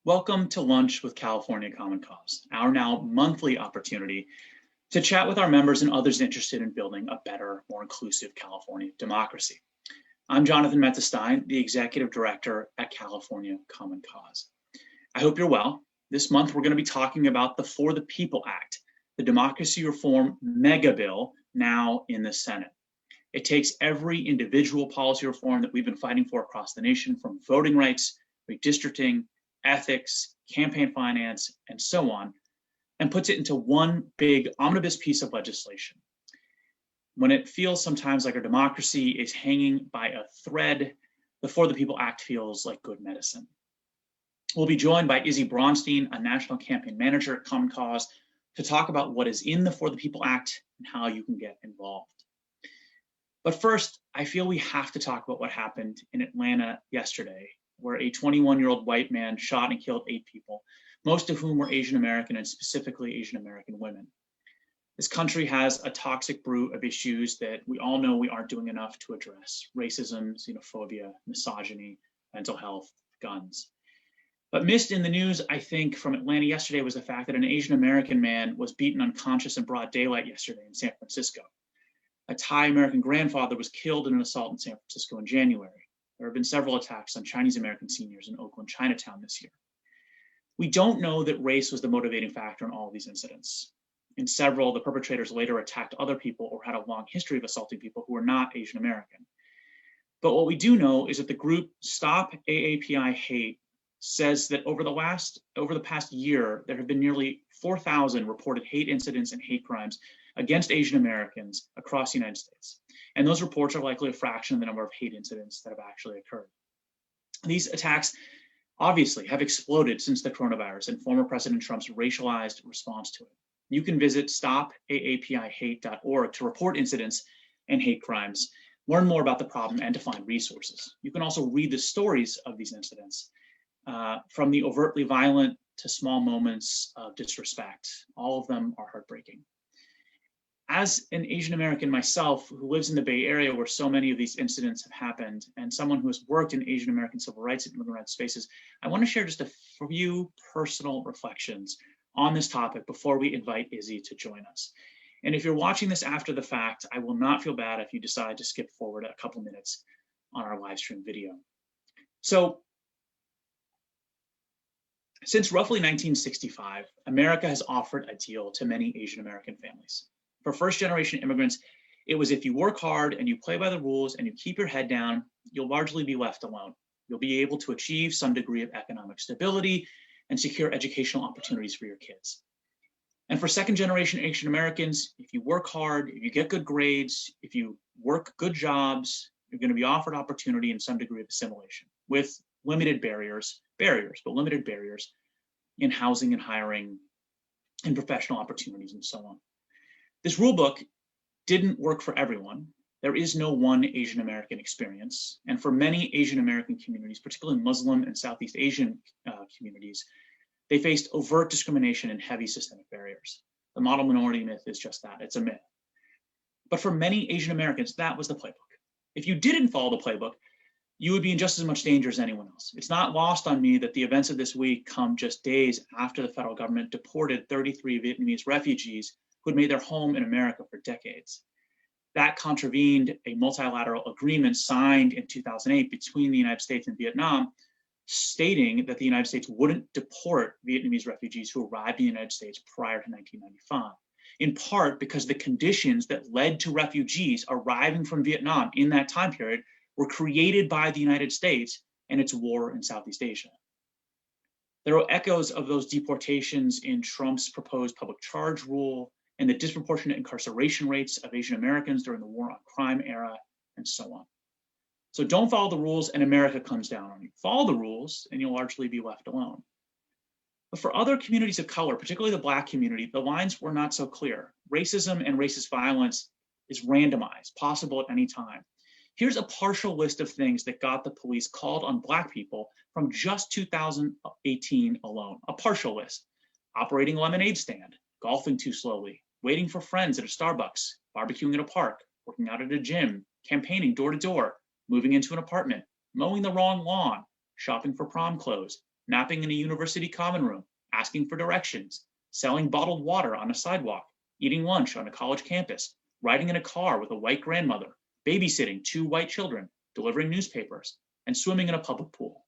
Welcome to Lunch with California Common Cause, our now monthly opportunity to chat with our members and others interested in building a better, more inclusive California democracy. I'm Jonathan Metzenstein, the Executive Director at California Common Cause. I hope you're well. This month, we're going to be talking about the For the People Act, the democracy reform mega bill now in the Senate. It takes every individual policy reform that we've been fighting for across the nation, from voting rights, redistricting, ethics, campaign finance, and so on, and puts it into one big omnibus piece of legislation. When it feels sometimes like our democracy is hanging by a thread, the For the People Act feels like good medicine. We'll be joined by Izzy Bronstein, a national campaign manager at Common Cause, to talk about what is in the For the People Act and how you can get involved. But first, I feel we have to talk about what happened in Atlanta yesterday, where a 21-year-old white man shot and killed 8 people, most of whom were Asian American and specifically Asian American women. This country has a toxic brew of issues that we all know we aren't doing enough to address: racism, xenophobia, misogyny, mental health, guns. But missed in the news, I think, from Atlanta yesterday was the fact that an Asian American man was beaten unconscious in broad daylight yesterday in San Francisco. A Thai American grandfather was killed in an assault in San Francisco in January. There have been several attacks on Chinese American seniors in Oakland, Chinatown this year. We don't know that race was the motivating factor in all of these incidents. In several, the perpetrators later attacked other people or had a long history of assaulting people who were not Asian American. But what we do know is that the group Stop AAPI Hate says that over the past year, there have been nearly 4,000 reported hate incidents and hate crimes against Asian Americans across the United States. And those reports are likely a fraction of the number of hate incidents that have actually occurred. These attacks obviously have exploded since the coronavirus and former President Trump's racialized response to it. You can visit stopaapihate.org to report incidents and hate crimes, learn more about the problem, and to find resources. You can also read the stories of these incidents, from the overtly violent to small moments of disrespect. All of them are heartbreaking. As an Asian American myself, who lives in the Bay Area where so many of these incidents have happened, and someone who has worked in Asian American civil rights and immigrant rights spaces, I want to share just a few personal reflections on this topic before we invite Izzy to join us. And if you're watching this after the fact, I will not feel bad if you decide to skip forward a couple minutes on our live stream video. So, since roughly 1965, America has offered a deal to many Asian American families. For first-generation immigrants, it was if you work hard and you play by the rules and you keep your head down, you'll largely be left alone. You'll be able to achieve some degree of economic stability and secure educational opportunities for your kids. And for second-generation Asian Americans, if you work hard, if you get good grades, if you work good jobs, you're going to be offered opportunity and some degree of assimilation with limited barriers, but limited barriers in housing and hiring and professional opportunities and so on. This rulebook didn't work for everyone. There is no one Asian American experience. And for many Asian American communities, particularly Muslim and Southeast Asian communities, they faced overt discrimination and heavy systemic barriers. The model minority myth is just that, it's a myth. But for many Asian Americans, that was the playbook. If you didn't follow the playbook, you would be in just as much danger as anyone else. It's not lost on me that the events of this week come just days after the federal government deported 33 Vietnamese refugees who had made their home in America for decades. That contravened a multilateral agreement signed in 2008 between the United States and Vietnam, stating that the United States wouldn't deport Vietnamese refugees who arrived in the United States prior to 1995, in part because the conditions that led to refugees arriving from Vietnam in that time period were created by the United States and its war in Southeast Asia. There are echoes of those deportations in Trump's proposed public charge rule and the disproportionate incarceration rates of Asian Americans during the war on crime era, and so on. So don't follow the rules and America comes down on you. Follow the rules and you'll largely be left alone. But for other communities of color, particularly the Black community, the lines were not so clear. Racism and racist violence is randomized, possible at any time. Here's a partial list of things that got the police called on Black people from just 2018 alone. A partial list: operating a lemonade stand, golfing too slowly, waiting for friends at a Starbucks, barbecuing at a park, working out at a gym, campaigning door to door, moving into an apartment, mowing the wrong lawn, shopping for prom clothes, napping in a university common room, asking for directions, selling bottled water on a sidewalk, eating lunch on a college campus, riding in a car with a white grandmother, babysitting 2 white children, delivering newspapers, and swimming in a public pool.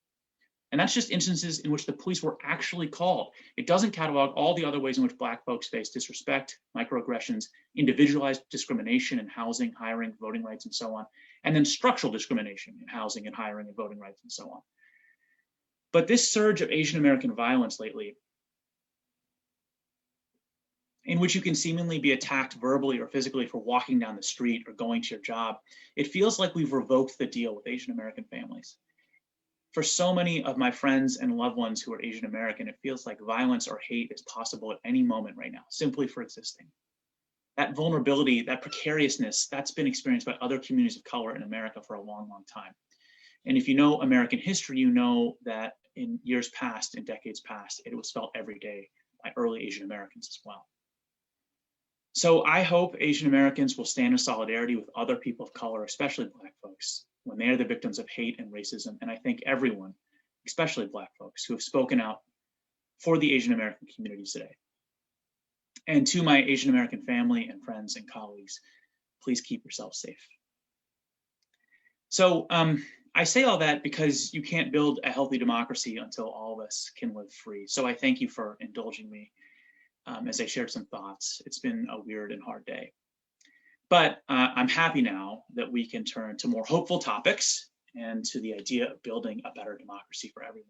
And that's just instances in which the police were actually called. It doesn't catalog all the other ways in which Black folks face disrespect, microaggressions, individualized discrimination in housing, hiring, voting rights, and so on, and then structural discrimination in housing and hiring and voting rights and so on. But this surge of Asian American violence lately, in which you can seemingly be attacked verbally or physically for walking down the street or going to your job, it feels like we've revoked the deal with Asian American families. For so many of my friends and loved ones who are Asian American, it feels like violence or hate is possible at any moment right now, simply for existing. That vulnerability, that precariousness, that's been experienced by other communities of color in America for a long, long time. And if you know American history, you know that in years past, in decades past, it was felt every day by early Asian Americans as well. So I hope Asian Americans will stand in solidarity with other people of color, especially Black folks, when they are the victims of hate and racism. And I thank everyone, especially Black folks, who have spoken out for the Asian American community today. And to my Asian American family and friends and colleagues, please keep yourselves safe. So I say all that because you can't build a healthy democracy until all of us can live free. So I thank you for indulging me as I shared some thoughts. It's been a weird and hard day. But I'm happy now that we can turn to more hopeful topics and to the idea of building a better democracy for everyone.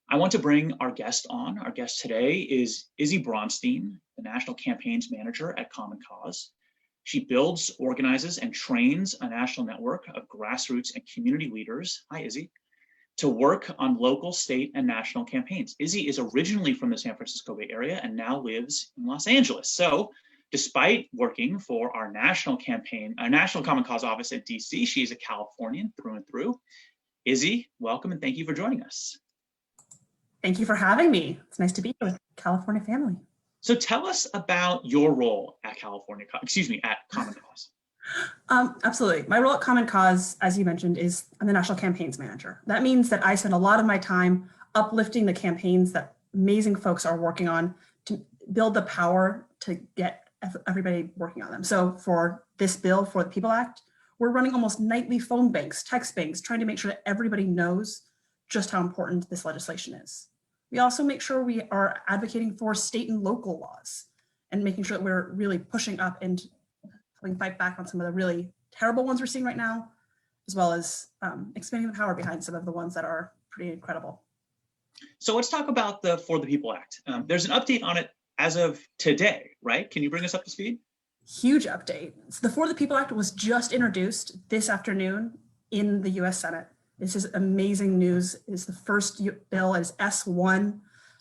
I want to bring our guest on. Our guest today is Izzy Bronstein, the National Campaigns Manager at Common Cause. She builds, organizes, and trains a national network of grassroots and community leaders, hi Izzy, to work on local, state, and national campaigns. Izzy is originally from the San Francisco Bay Area and now lives in Los Angeles. So despite working for our national campaign, our National Common Cause office at DC, she is a Californian through and through. Izzy, welcome and thank you for joining us. Thank you for having me. It's nice to be here with California family. So tell us about your role at at Common Cause. Absolutely. My role at Common Cause, as you mentioned, is I'm the National Campaigns Manager. That means that I spend a lot of my time uplifting the campaigns that amazing folks are working on to build the power to get everybody working on them. So for this bill, for the PEOPLE Act, we're running almost nightly phone banks, text banks, trying to make sure that everybody knows just how important this legislation is. We also make sure we are advocating for state and local laws and making sure that we're really pushing up and helping fight back on some of the really terrible ones we're seeing right now, as well as expanding the power behind some of the ones that are pretty incredible. So let's talk about the For the People Act. There's an update on it as of today, right? Can you bring us up to speed? Huge update. So the For the People Act was just introduced this afternoon in the US Senate. This is amazing news. It's the first bill, as S1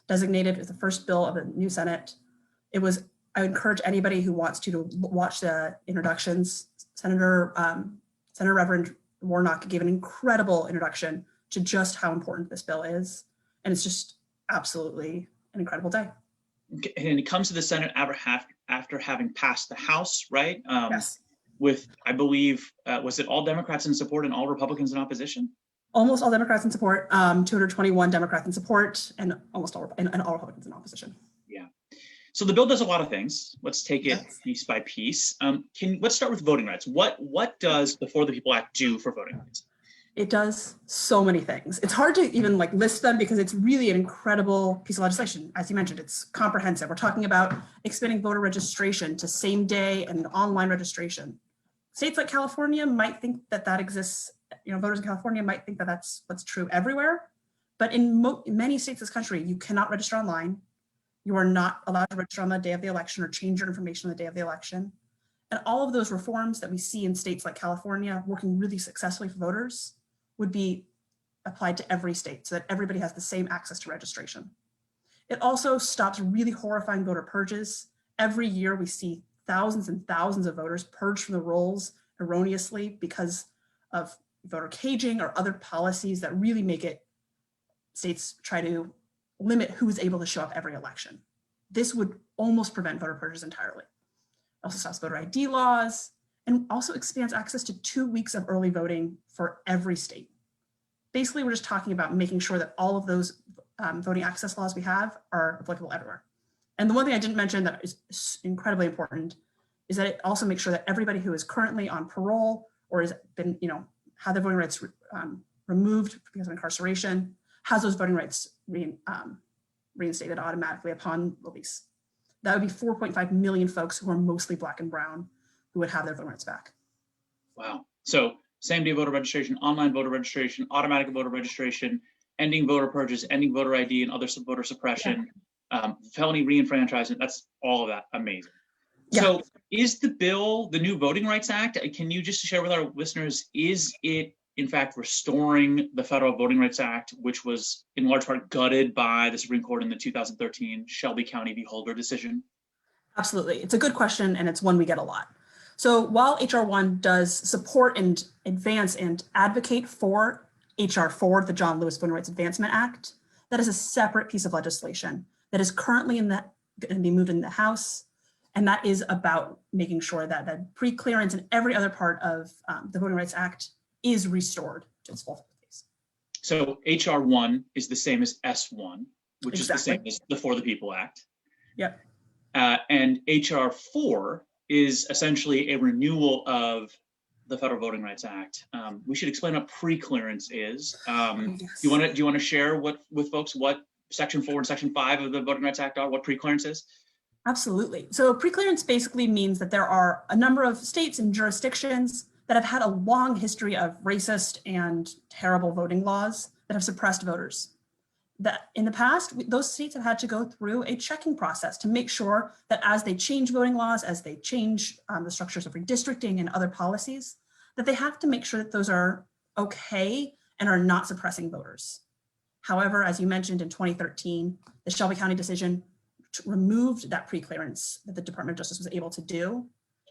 designated as the first bill of the new Senate. I encourage anybody who wants to watch the introductions. Senator Reverend Warnock gave an incredible introduction to just how important this bill is. And it's just absolutely an incredible day. And it comes to the Senate after having passed the House, right? Yes. With, I believe, was it all Democrats in support and all Republicans in opposition? Almost all Democrats in support, 221 Democrats in support, and almost all, and all Republicans in opposition. Yeah. So the bill does a lot of things. Let's take it piece by piece. Let's start with voting rights. What does the For the People Act do for voting rights? It does so many things. It's hard to even list them because it's really an incredible piece of legislation. As you mentioned, it's comprehensive. We're talking about expanding voter registration to same day and online registration. States like California might think that exists. Voters in California might think that that's what's true everywhere. But in many states in this country, you cannot register online. You are not allowed to register on the day of the election or change your information on the day of the election. And all of those reforms that we see in states like California working really successfully for voters would be applied to every state so that everybody has the same access to registration. It also stops really horrifying voter purges. Every year we see thousands and thousands of voters purged from the rolls erroneously because of voter caging or other policies that really make it states try to limit who's able to show up every election. This would almost prevent voter purges entirely. It also stops voter ID laws and also expands access to 2 weeks of early voting for every state. Basically, we're just talking about making sure that all of those voting access laws we have are applicable everywhere. And the one thing I didn't mention that is incredibly important is that it also makes sure that everybody who is currently on parole or has been, had their voting rights removed because of incarceration has those voting rights reinstated automatically upon release. That would be 4.5 million folks who are mostly Black and brown who would have their voting rights back. Wow. So same day voter registration, online voter registration, automatic voter registration, ending voter purges, ending voter ID and other voter suppression, felony reenfranchisement, that's all of that. Amazing. Yeah. So is the bill, the new Voting Rights Act, can you just share with our listeners, is it in fact restoring the Federal Voting Rights Act, which was in large part gutted by the Supreme Court in the 2013 Shelby County v. Holder decision? Absolutely. It's a good question, and it's one we get a lot. So while HR 1 does support and advance and advocate for HR 4, the John Lewis Voting Rights Advancement Act, that is a separate piece of legislation that is currently going to be moved in the House. And that is about making sure that the pre-clearance and every other part of the Voting Rights Act is restored to its full face. So HR 1 is the same as S1, which is the same as the For the People Act. Yep. And HR 4 is essentially a renewal of the Federal Voting Rights Act. We should explain what pre-clearance is. Yes. Do you want to share with folks what Section 4 and Section 5 of the Voting Rights Act are, what pre-clearance is? Absolutely. So pre-clearance basically means that there are a number of states and jurisdictions that have had a long history of racist and terrible voting laws that have suppressed voters. That in the past, those states have had to go through a checking process to make sure that as they change voting laws, as they change the structures of redistricting and other policies, that they have to make sure that those are okay and are not suppressing voters. However, as you mentioned in 2013, the Shelby County decision removed that pre-clearance that the Department of Justice was able to do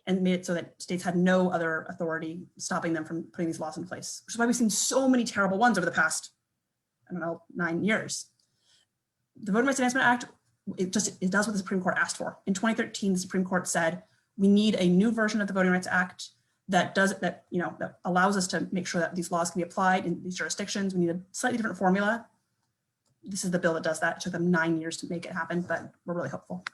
and made it so that states had no other authority stopping them from putting these laws in place, which is why we've seen so many terrible ones over the past, 9 years. The Voting Rights Advancement Act, it does what the Supreme Court asked for. In 2013, the Supreme Court said, we need a new version of the Voting Rights Act that allows us to make sure that these laws can be applied in these jurisdictions. We need a slightly different formula. This is the bill that does that. It took them 9 years to make it happen, but we're really hopeful.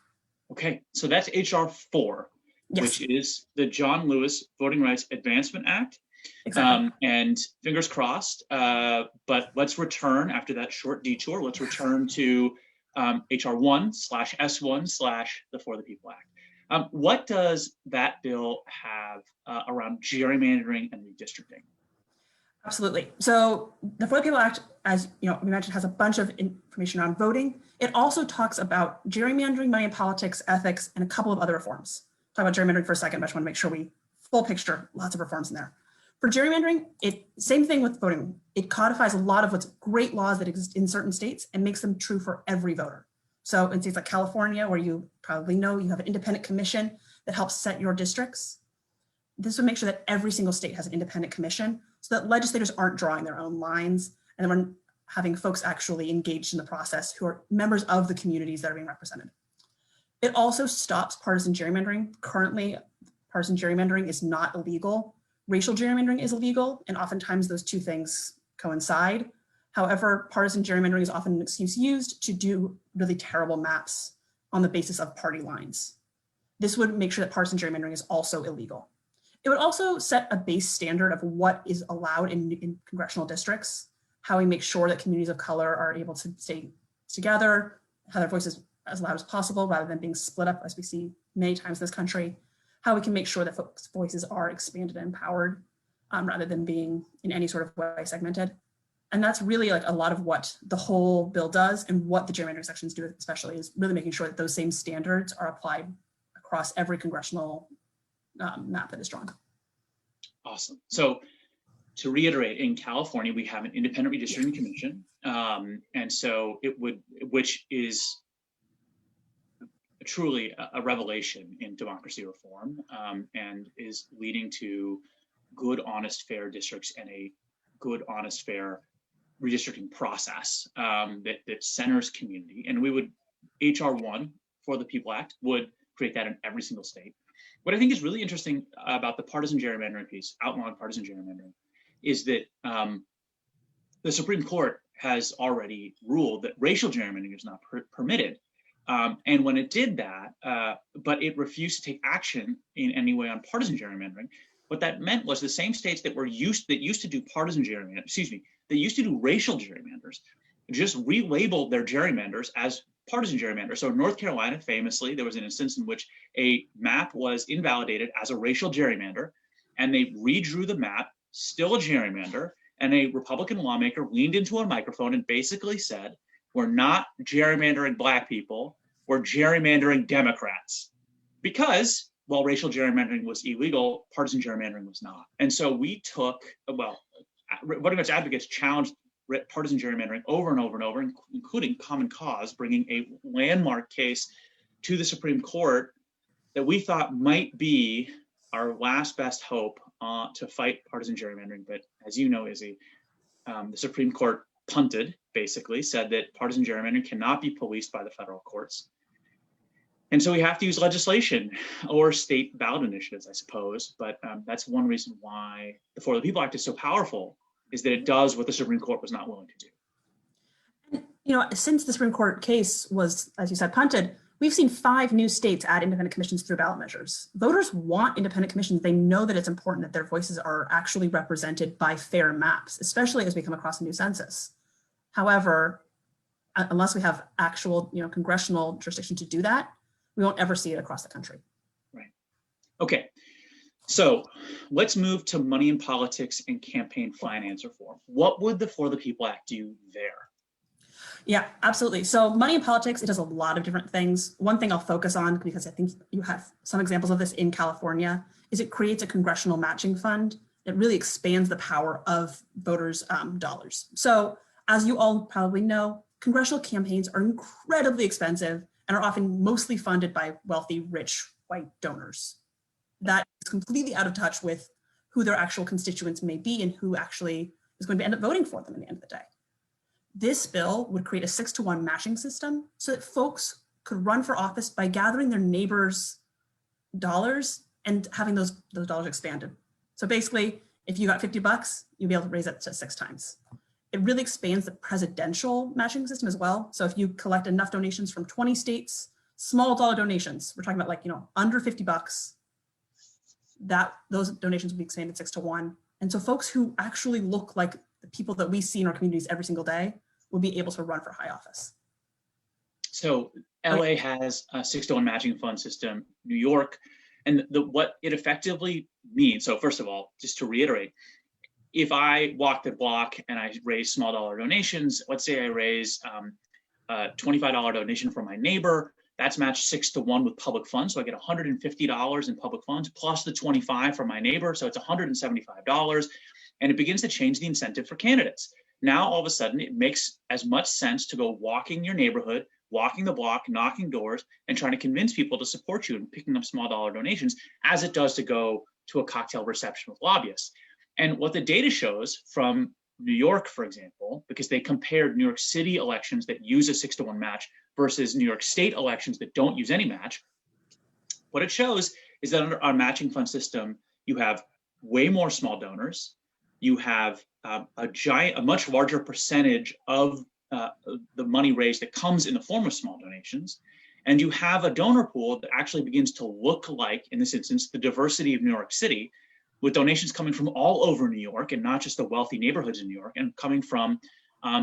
Okay, so that's HR 4, yes, which is the John Lewis Voting Rights Advancement Act. Exactly. And fingers crossed, but let's return after that short detour, let's return to HR 1/S1/ the For the People Act. What does that bill have around gerrymandering and redistricting? Absolutely. So the For the People Act, as we mentioned, has a bunch of information on voting. It also talks about gerrymandering, money in politics, ethics, and a couple of other reforms. Talk about gerrymandering for a second, but I just want to make sure we full picture, lots of reforms in there. For gerrymandering, same thing with voting. It codifies a lot of what's great laws that exist in certain states and makes them true for every voter. So in states like California, where you probably know you have an independent commission that helps set your districts, this would make sure that every single state has an independent commission so that legislators aren't drawing their own lines and we're having folks actually engaged in the process who are members of the communities that are being represented. It also stops partisan gerrymandering. Currently, partisan gerrymandering is not illegal. Racial gerrymandering is illegal, and oftentimes those two things coincide. However, partisan gerrymandering is often an excuse used to do really terrible maps on the basis of party lines. This would make sure that partisan gerrymandering is also illegal. It would also set a base standard of what is allowed in congressional districts, how we make sure that communities of color are able to stay together, have their voices as loud as possible rather than being split up as we see many times in this country, how we can make sure that folks' voices are expanded and empowered rather than being in any sort of way segmented. And that's really like a lot of what the whole bill does and what the gerrymandering sections do especially is really making sure that those same standards are applied across every congressional map that is drawn. Awesome. So to reiterate, in California, we have an independent redistricting commission. And so which is truly a revelation in democracy reform and is leading to good, honest, fair districts and a good, honest, fair redistricting process that centers community. And HR 1 For the People Act would create that in every single state. What I think is really interesting about the partisan gerrymandering piece, outlawing partisan gerrymandering, is that the Supreme Court has already ruled that racial gerrymandering is not permitted. And when it did that, but it refused to take action in any way on partisan gerrymandering, what that meant was the same states that used to do partisan gerrymandering, that used to do racial gerrymanders, just relabeled their gerrymanders as partisan gerrymanders. So in North Carolina, famously, there was an instance in which a map was invalidated as a racial gerrymander, and they redrew the map, still a gerrymander, and a Republican lawmaker leaned into a microphone and basically said, we're not gerrymandering Black people, we're gerrymandering Democrats. Because while racial gerrymandering was illegal, partisan gerrymandering was not. And so we took, voting rights advocates challenged partisan gerrymandering over and over and over, including Common Cause, bringing a landmark case to the Supreme Court that we thought might be our last best hope to fight partisan gerrymandering. But as you know, Izzy, the Supreme Court punted, basically said that partisan gerrymandering cannot be policed by the federal courts. And so we have to use legislation or state ballot initiatives, I suppose. But that's one reason why the For the People Act is so powerful, is that it does what the Supreme Court was not willing to do. And, you know, since the Supreme Court case was, as you said, punted, we've seen 5 new states add independent commissions through ballot measures. Voters want independent commissions. They know that it's important that their voices are actually represented by fair maps, especially as we come across a new census. However, unless we have actual, congressional jurisdiction to do that, we won't ever see it across the country. Right. Okay. So let's move to money in politics and campaign finance reform. What would the For the People Act do there? Yeah, absolutely. So money in politics, it does a lot of different things. One thing I'll focus on, because I think you have some examples of this in California, is it creates a congressional matching fund that really expands the power of voters' dollars. So as you all probably know, congressional campaigns are incredibly expensive and are often mostly funded by wealthy, rich, white donors. That is completely out of touch with who their actual constituents may be and who actually is going to end up voting for them at the end of the day. This bill would create a 6-to-1 matching system so that folks could run for office by gathering their neighbors' dollars and having those dollars expanded. So basically, if you got $50, you'll be able to raise it to 6 times. It really expands the presidential matching system as well. So if you collect enough donations from 20 states, small dollar donations, we're talking about under $50, those donations will be expanded 6-to-1. And so folks who actually look like the people that we see in our communities every single day will be able to run for high office. So LA has a 6-to-1 matching fund system, New York, and what it effectively means. So first of all, just to reiterate, if I walk the block and I raise small dollar donations, let's say I raise a $25 donation from my neighbor, that's matched 6-to-1 with public funds. So I get $150 in public funds plus the 25 from my neighbor. So it's $175. And it begins to change the incentive for candidates. Now, all of a sudden, it makes as much sense to go walking your neighborhood, walking the block, knocking doors, and trying to convince people to support you and picking up small dollar donations as it does to go to a cocktail reception with lobbyists. And what the data shows from New York, for example, because they compared New York City elections that use a 6-to-1 match versus New York State elections that don't use any match, what it shows is that under our matching fund system, you have way more small donors, you have a much larger percentage of the money raised that comes in the form of small donations, and you have a donor pool that actually begins to look like, in this instance, the diversity of New York City, with donations coming from all over New York and not just the wealthy neighborhoods in New York, and coming from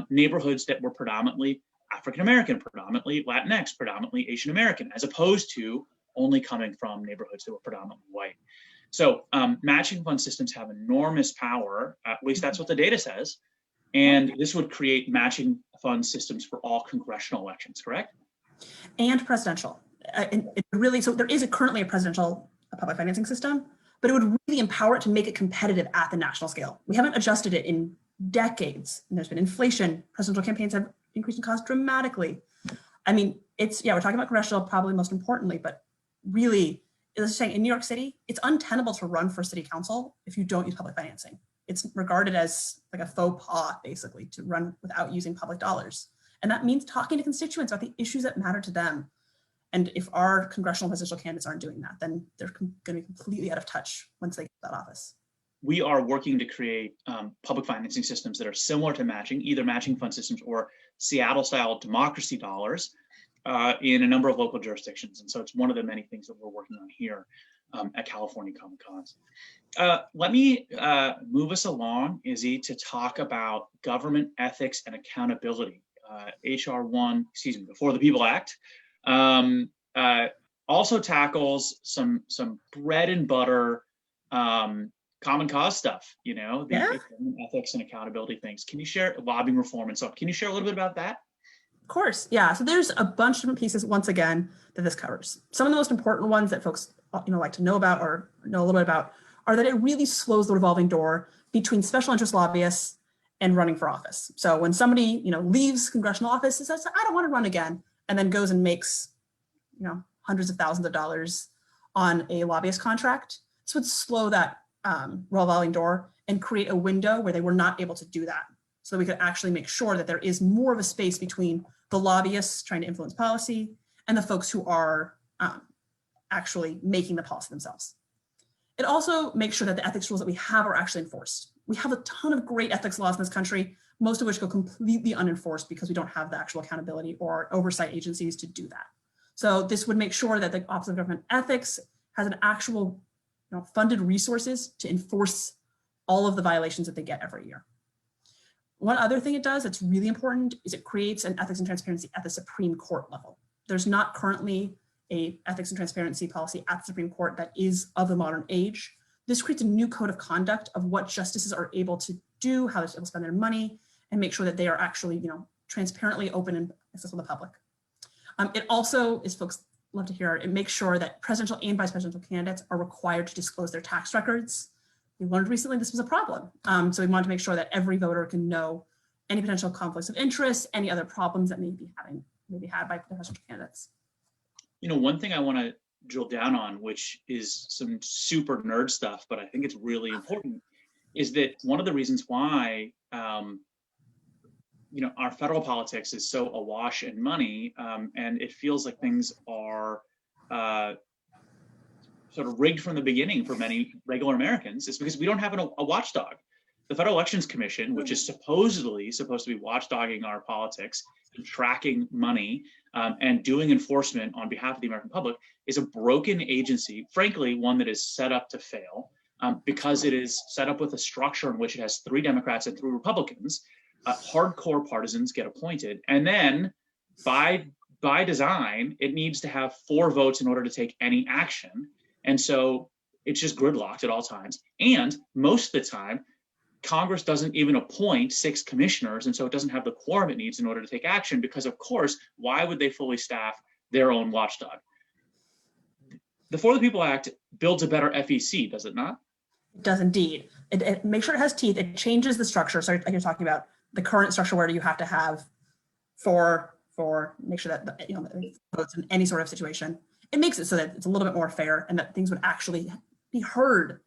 neighborhoods that were predominantly African-American, predominantly Latinx, predominantly Asian American, as opposed to only coming from neighborhoods that were predominantly white. So matching fund systems have enormous power, at least that's what the data says. And this would create matching fund systems for all congressional elections, correct? And presidential. So there is currently a presidential public financing system, but it would really empower it to make it competitive at the national scale. We haven't adjusted it in decades. And there's been inflation. Presidential campaigns have increased in cost dramatically. I mean, we're talking about congressional probably most importantly, but really, as saying, in New York City, it's untenable to run for city council if you don't use public financing. It's regarded as like a faux pas, basically, to run without using public dollars. And that means talking to constituents about the issues that matter to them. And if our congressional presidential candidates aren't doing that, then they're going to be completely out of touch once they get that office. we are working to create public financing systems that are similar to matching, either matching fund systems or Seattle-style democracy dollars in a number of local jurisdictions. And so it's one of the many things that we're working on here at California Common Cause. Let me move us along, Izzy, to talk about government ethics and accountability. HR1, Before the People Act, also tackles some bread and butter common cause stuff, you know, the ethics and accountability things. Can you share lobbying reform and so on? Can you share a little bit about that? Of course, yeah. So there's a bunch of different pieces, once again, that this covers. Some of the most important ones that folks, like to know about or know a little bit about are that it really slows the revolving door between special interest lobbyists and running for office. So when somebody, leaves congressional office and says, I don't want to run again, and then goes and makes, hundreds of thousands of dollars on a lobbyist contract, this would slow that revolving door and create a window where they were not able to do that. So that we could actually make sure that there is more of a space between the lobbyists trying to influence policy and the folks who are actually making the policy themselves. It also makes sure that the ethics rules that we have are actually enforced. We have a ton of great ethics laws in this country, most of which go completely unenforced because we don't have the actual accountability or oversight agencies to do that. So this would make sure that the Office of Government Ethics has an actual funded resources to enforce all of the violations that they get every year. One other thing it does that's really important is it creates an ethics and transparency at the Supreme Court level. There's not currently a ethics and transparency policy at the Supreme Court that is of the modern age. This creates a new code of conduct of what justices are able to do, how they're able to spend their money, and make sure that they are actually, transparently open and accessible to the public. It also, as folks love to hear, it makes sure that presidential and vice presidential candidates are required to disclose their tax records. We learned recently this was a problem. So we wanted to make sure that every voter can know any potential conflicts of interest, any other problems that may be had by presidential candidates. One thing I want to drill down on, which is some super nerd stuff, but I think it's really important, is that one of the reasons why our federal politics is so awash in money, and it feels like things are sort of rigged from the beginning for many regular Americans, is because we don't have a watchdog. The Federal Elections Commission, which is supposedly supposed to be watchdogging our politics and tracking money and doing enforcement on behalf of the American public, is a broken agency, frankly, one that is set up to fail because it is set up with a structure in which it has 3 Democrats and 3 Republicans. Hardcore partisans get appointed, and then by design, it needs to have 4 votes in order to take any action. And so it's just gridlocked at all times. And most of the time, Congress doesn't even appoint 6 commissioners, and so it doesn't have the quorum it needs in order to take action because, of course, why would they fully staff their own watchdog? The For the People Act builds a better FEC, does it not? It does indeed. It makes sure it has teeth. It changes the structure. So like you're talking about the current structure where you have to have for make sure that the votes in any sort of situation. It makes it so that it's a little bit more fair and that things would actually be heard.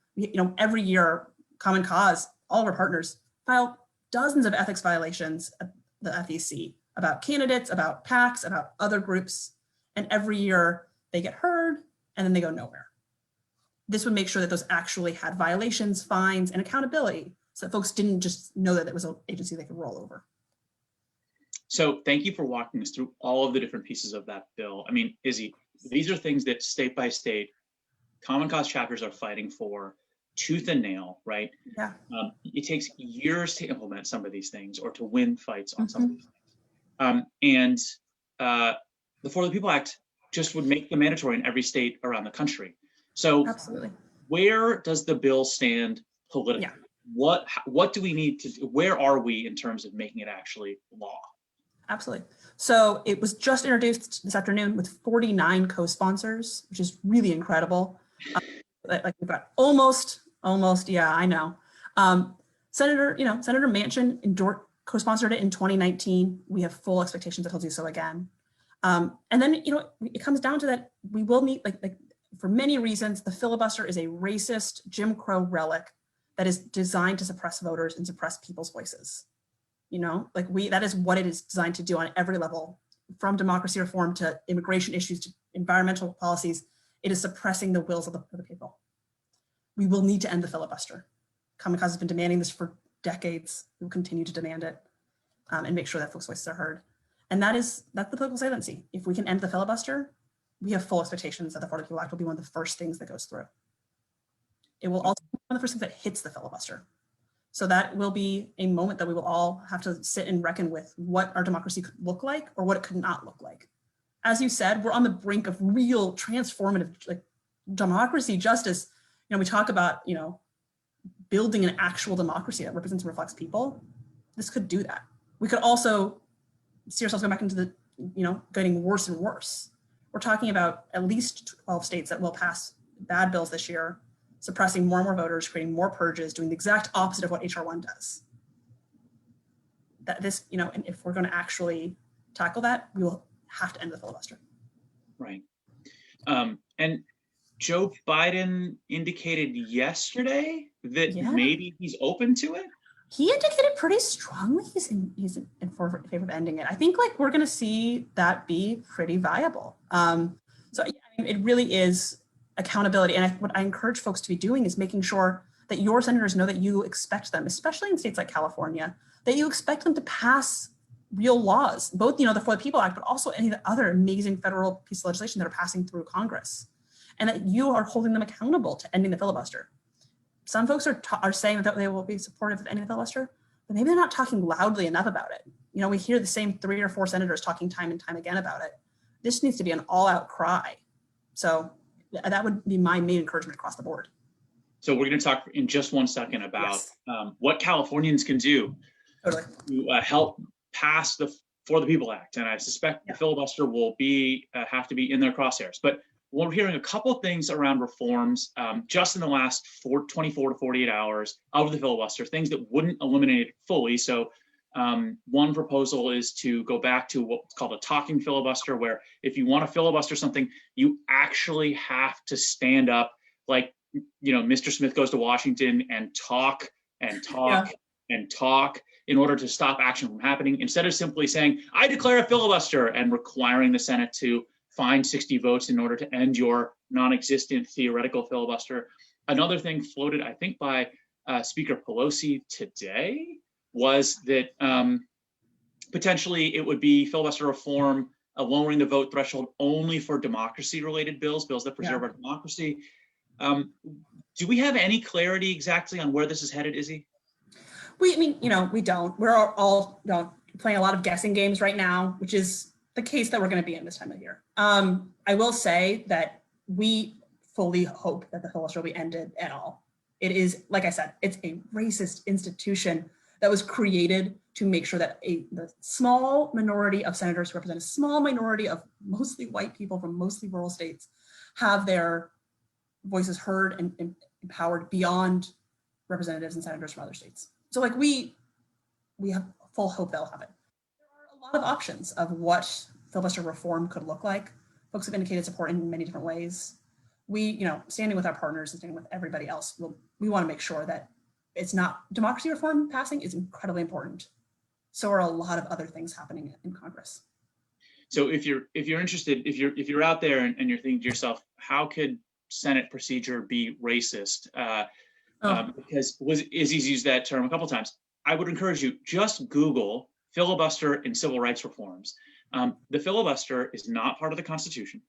Every year, Common Cause, all of our partners file dozens of ethics violations at the FEC about candidates, about PACs, about other groups, and every year they get heard and then they go nowhere. This would make sure that those actually had violations, fines, and accountability so that folks didn't just know that it was an agency they could roll over. So thank you for walking us through all of the different pieces of that bill. I mean, Izzy, these are things that state by state Common Cause chapters are fighting for tooth and nail, right? Yeah. It takes years to implement some of these things or to win fights on some of these things. The For the People Act just would make them mandatory in every state around the country. So absolutely, where does the bill stand politically? Yeah. What do we need to do? Where are we in terms of making it actually law? Absolutely. So it was just introduced this afternoon with 49 co-sponsors, which is really incredible. Like we've got almost, yeah, I know. Senator Manchin co-sponsored it in 2019. We have full expectations that he'll do so again. And then, it comes down to that we will need, like for many reasons, the filibuster is a racist Jim Crow relic that is designed to suppress voters and suppress people's voices. That is what it is designed to do on every level, from democracy reform to immigration issues to environmental policies. It is suppressing the wills of the people. We will need to end the filibuster. Common Cause has been demanding this for decades. We will continue to demand it and make sure that folks' voices are heard. And that's the political silency. If we can end the filibuster, we have full expectations that the For the People Act will be one of the first things that goes through. It will also be one of the first things that hits the filibuster. So that will be a moment that we will all have to sit and reckon with what our democracy could look like or what it could not look like. As you said, we're on the brink of real transformative like democracy, justice. You know, we talk about, you know, building an actual democracy that represents and reflects people. This could do that. We could also see ourselves going back into the, you know, getting worse and worse. We're talking about at least 12 states that will pass bad bills this year, suppressing more and more voters, creating more purges, doing the exact opposite of what HR 1 does. That this, you know, and if we're going to actually tackle that, we will have to end the filibuster. Right. And Joe Biden indicated yesterday that maybe he's open to it. He indicated pretty strongly he's in favor of ending it. I think like we're going to see that be pretty viable. So I mean, it really is accountability. And what I encourage folks to be doing is making sure that your senators know that you expect them, especially in states like California, that you expect them to pass real laws, both, you know, the For the People Act, but also any of the other amazing federal pieces of legislation that are passing through Congress, and that you are holding them accountable to ending the filibuster. Some folks are saying that they will be supportive of ending the filibuster, but maybe they're not talking loudly enough about it. You know, we hear the same 3 or 4 senators talking time and time again about it. This needs to be an all-out cry. So that would be my main encouragement across the board. So we're going to talk in just one second about what Californians can do to help pass the For the People Act, and I suspect the filibuster will have to be in their crosshairs. But we're hearing a couple of things around reforms just in the last 24 to 48 hours of the filibuster, things that wouldn't eliminate it fully. So one proposal is to go back to what's called a talking filibuster, where if you want to filibuster something, you actually have to stand up, like, you know, Mr. Smith goes to Washington and talk and talk and talk in order to stop action from happening, instead of simply saying, I declare a filibuster, and requiring the Senate to find 60 votes in order to end your non-existent theoretical filibuster. Another thing floated, I think, by Speaker Pelosi today was that potentially it would be filibuster reform, lowering the vote threshold only for democracy-related bills that preserve our democracy. Do we have any clarity exactly on where this is headed, Izzy? I mean, you know, we don't. We're all playing a lot of guessing games right now, which is the case that we're going to be in this time of year. I will say that we fully hope that the filibuster will be ended at all. It is, like I said, it's a racist institution that was created to make sure that the small minority of senators who represent a small minority of mostly white people from mostly rural states have their voices heard and empowered beyond representatives and senators from other states. So like we have full hope they'll have it. There are a lot of options of what filibuster reform could look like. Folks have indicated support in many different ways. We, you know, standing with our partners and standing with everybody else, we want to make sure that it's not democracy reform passing is incredibly important. So are a lot of other things happening in Congress. So if you're interested, if you're out there and you're thinking to yourself, how could Senate procedure be racist? Because Izzy's used that term a couple of times. I would encourage you, just Google filibuster and civil rights reforms. The filibuster is not part of the Constitution.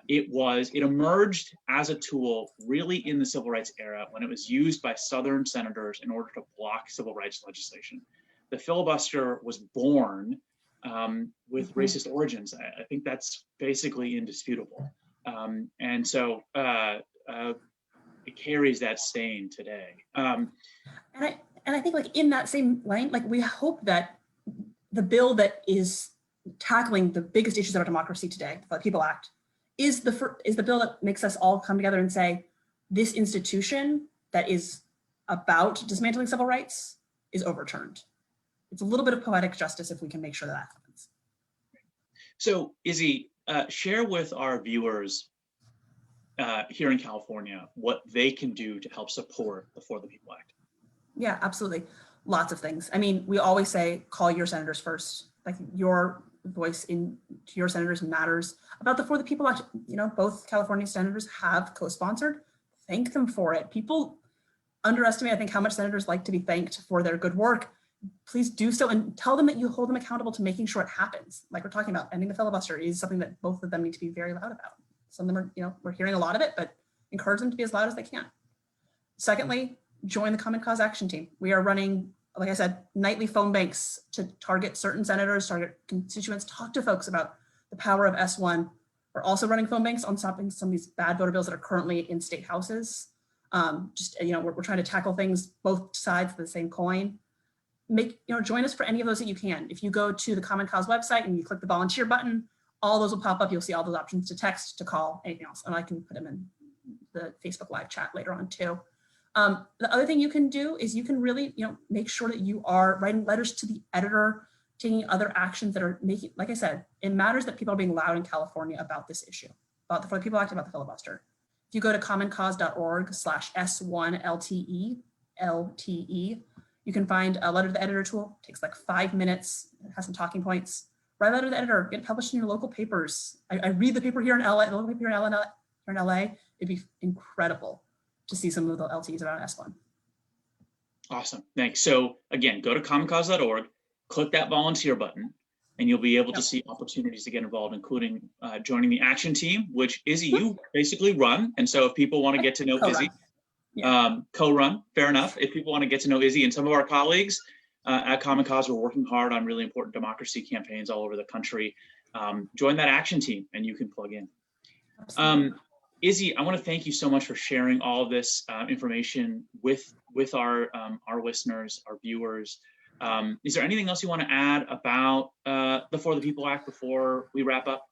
It emerged as a tool really in the civil rights era when it was used by Southern senators in order to block civil rights legislation. The filibuster was born with racist origins. I think that's basically indisputable. And so it carries that stain today. And I think like in that same line, like we hope that the bill that is tackling the biggest issues of our democracy today, the People Act, is the bill that makes us all come together and say, this institution that is about dismantling civil rights is overturned. It's a little bit of poetic justice if we can make sure that happens. So Izzy, share with our viewers here in California what they can do to help support the For the People Act. Yeah, absolutely. Lots of things. I mean, we always say, call your senators first. Like your voice to your senators matters. About the For the People Act, you know, both California senators have co-sponsored. Thank them for it. People underestimate, I think, how much senators like to be thanked for their good work. Please do so and tell them that you hold them accountable to making sure it happens. Like we're talking about, ending the filibuster is something that both of them need to be very loud about. Some of them are, we're hearing a lot of it, but encourage them to be as loud as they can. Secondly, join the Common Cause Action Team. We are running, like I said, nightly phone banks to target certain senators, target constituents, talk to folks about the power of S1. We're also running phone banks on stopping some of these bad voter bills that are currently in state houses. We're trying to tackle things both sides of the same coin. Join us for any of those that you can. If you go to the Common Cause website and you click the volunteer button, all those will pop up. You'll see all those options to text, to call, anything else. And I can put them in the Facebook live chat later on too. The other thing you can do is you can really, make sure that you are writing letters to the editor, taking other actions that are making, like I said, it matters that people are being loud in California about this issue, for the people acting about the filibuster. If you go to commoncause.org/S1LTE, you can find a letter to the editor tool. It takes like 5 minutes. It has some talking points. Write a letter to the editor, get it published in your local papers. I read the paper here in LA, the local paper here in LA. It'd be incredible to see some of the LTEs around S1. Awesome, thanks. So again, go to commoncause.org, click that volunteer button, and you'll be able to see opportunities to get involved, including joining the action team, which Izzy, you basically run. And so if people want to get to know Izzy, co-run, fair enough. If people want to get to know Izzy and some of our colleagues at Common Cause, we're working hard on really important democracy campaigns all over the country. Join that action team and you can plug in. Izzy, I want to thank you so much for sharing all of this information with our listeners, our viewers. Is there anything else you want to add about the For the People Act before we wrap up?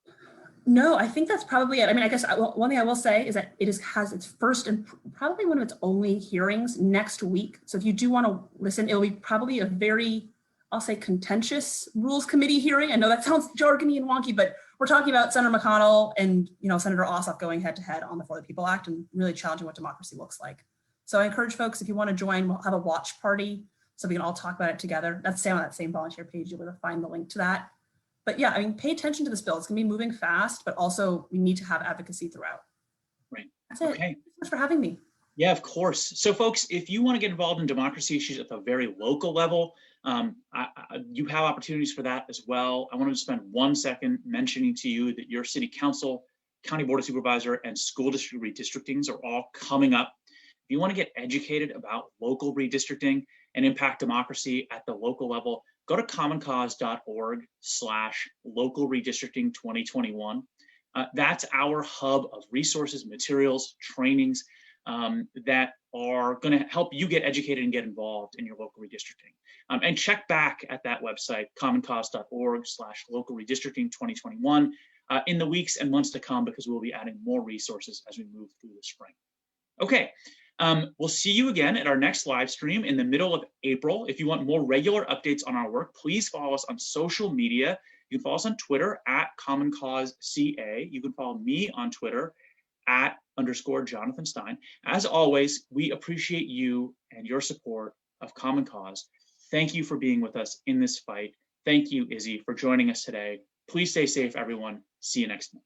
No, I think that's probably it. I mean, I guess one thing I will say is that it has its first and probably one of its only hearings next week. So if you do want to listen, it'll be probably a very, I'll say, contentious Rules Committee hearing. I know that sounds jargony and wonky, but we're talking about Senator McConnell and Senator Ossoff going head to head on the For the People Act and really challenging what democracy looks like. So I encourage folks, if you want to join, we'll have a watch party so we can all talk about it together. That's on that same volunteer page. You'll be able to find the link to that. But yeah, I mean, pay attention to this bill. It's going to be moving fast, but also we need to have advocacy throughout. Right. That's it. Okay. Thanks so much for having me. Yeah, of course. So folks, if you want to get involved in democracy issues at the very local level, you have opportunities for that as well. I want to spend 1 second mentioning to you that your city council, county board of supervisor, and school district redistrictings are all coming up. If you want to get educated about local redistricting and impact democracy at the local level, go to commoncause.org/local redistricting 2021. That's our hub of resources, materials, trainings that are going to help you get educated and get involved in your local redistricting. And check back at that website, commoncause.org/local redistricting 2021 in the weeks and months to come, because we'll be adding more resources as we move through the spring. Okay. We'll see you again at our next live stream in the middle of April. If you want more regular updates on our work, please follow us on social media. You can follow us on Twitter @CommonCauseCA. You can follow me on Twitter @_Jonathan Stein. As always, we appreciate you and your support of Common Cause. Thank you for being with us in this fight. Thank you, Izzy, for joining us today. Please stay safe, everyone. See you next month.